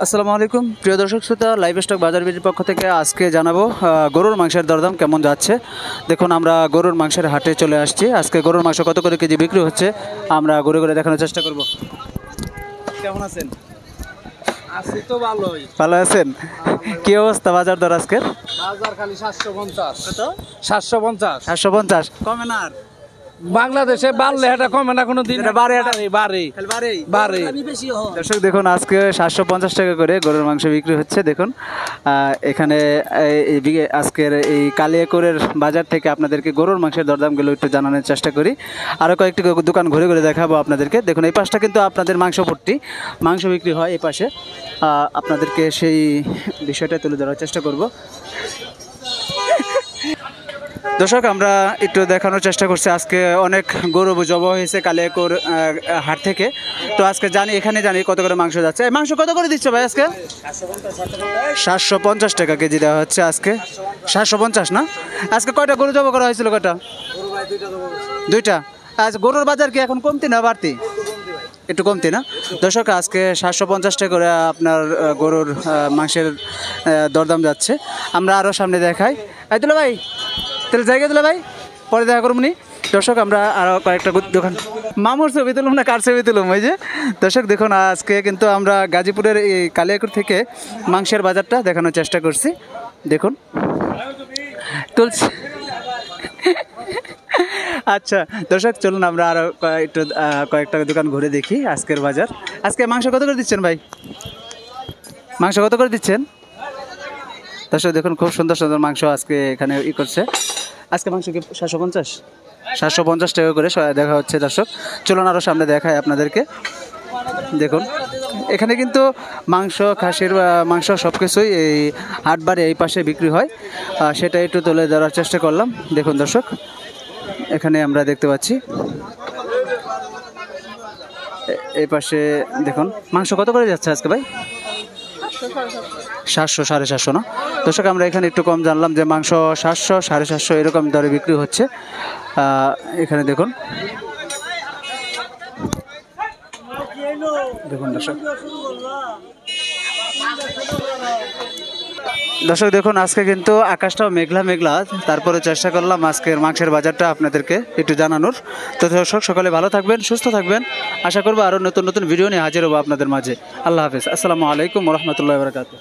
আসসালামু আলাইকুম প্রিয় দর্শক শ্রোতা, লাইভ স্টক বাজার বিডির পক্ষ থেকে আজকে জানাবো গরুর মাংসের দরদাম কেমন যাচ্ছে। দেখুন, আমরা গরুর মাংসের হাটে চলে আসছি। আজকে গরুর মাংস কত করে কেজি বিক্রি হচ্ছে আমরা ঘুরে ঘুরে দেখানোর চেষ্টা করব। কেমন আছেন? আছি তো ভালোই। ভালো আছেন? কি অবস্থা বাজার দর আজকের? বাজার খালি 750। কত? 750। 750 কমে না আর? বাংলাদেশে বাড়লে এটা কমে না কোনো দিন, বাড়ে বাড়ে। দর্শক দেখুন, আজকে 750 টাকা করে গরুর মাংস বিক্রি হচ্ছে। দেখুন এখানে আজকের এই কালিয়াকৈরের বাজার থেকে আপনাদেরকে গরুর মাংসের দরদামগুলো একটু জানানোর চেষ্টা করি। আরও কয়েকটি দোকান ঘুরে ঘুরে দেখাবো আপনাদেরকে। দেখুন, এই পাশটা কিন্তু আপনাদের মাংসপট্টি, মাংস বিক্রি হয় এই পাশে। আপনাদেরকে সেই বিষয়টা তুলে ধরার চেষ্টা করব। দর্শক, আমরা একটু দেখানোর চেষ্টা করছি। আজকে অনেক গরু জবা হয়েছে কালিয়াকৈর হাট থেকে। তো আজকে এখানে জানি কত করে মাংস যাচ্ছে। এই মাংস কত করে দিচ্ছে ভাই আজকে? 750 টাকা কেজি দেওয়া হচ্ছে আজকে। 750 না? আজকে কয়টা গরু জবা করা হয়েছিল? কয়টা? দুইটা। আচ্ছা, গরুর বাজার কি এখন কমতি না বাড়তি? একটু কমতি না? দর্শক, আজকে 750 টাকা করে আপনার গরুর মাংসের দরদাম যাচ্ছে। আমরা আরও সামনে দেখাই। এই দিল ভাই, তাহলে জায়গা দিলে ভাই, পরে দেখা করবো নি। দর্শক, আমরা আরও কয়েকটা দোকান, মামুর ছবি তুলুম না কার ছবি তুলুম ওই যে। দর্শক দেখুন, আজকে কিন্তু আমরা গাজীপুরের এই কালিয়াকৈর থেকে মাংসের বাজারটা দেখানোর চেষ্টা করছি। দেখুন তুলছি। আচ্ছা দর্শক, চলুন আমরা আরও কয়েকটা দোকান ঘুরে দেখি আজকের বাজার। আজকে মাংস কত করে দিচ্ছেন ভাই? মাংস কত করে দিচ্ছেন? দর্শক দেখুন, খুব সুন্দর সুন্দর মাংস আজকে এখানে করছে। আজকে মাংস কি 750 টাকা করে দেখা হচ্ছে। দর্শক চলুন আরও সামনে দেখায় আপনাদেরকে। দেখুন, এখানে কিন্তু মাংস, খাসির মাংস সব কিছুই এই হাটবারে এই পাশে বিক্রি হয়। সেটা একটু তুলে ধরার চেষ্টা করলাম। দেখুন দর্শক, এখানে আমরা দেখতে পাচ্ছি এই পাশে। দেখুন মাংস কত করে যাচ্ছে আজকে ভাই? 700, 750 না? দর্শক, আমরা এখানে একটু কম জানলাম যে মাংস 700, 750 এরকম দরে বিক্রি হচ্ছে এখানে। দেখুন দেখুন দর্শক দেখুন, আজকে কিন্তু আকাশটাও মেঘলা মেঘলা। তারপরে চেষ্টা করলাম আজকের মাংসের বাজারটা আপনাদেরকে একটু জানানোর। তো দর্শক, সকলে ভালো থাকবেন, সুস্থ থাকবেন। আশা করবো আরও নতুন নতুন ভিডিও নিয়ে হাজির হবো আপনাদের মাঝে। আল্লাহ হাফেজ। আসসালামু আলাইকুম ওয়া রাহমাতুল্লাহি ওয়া বারাকাতুহু।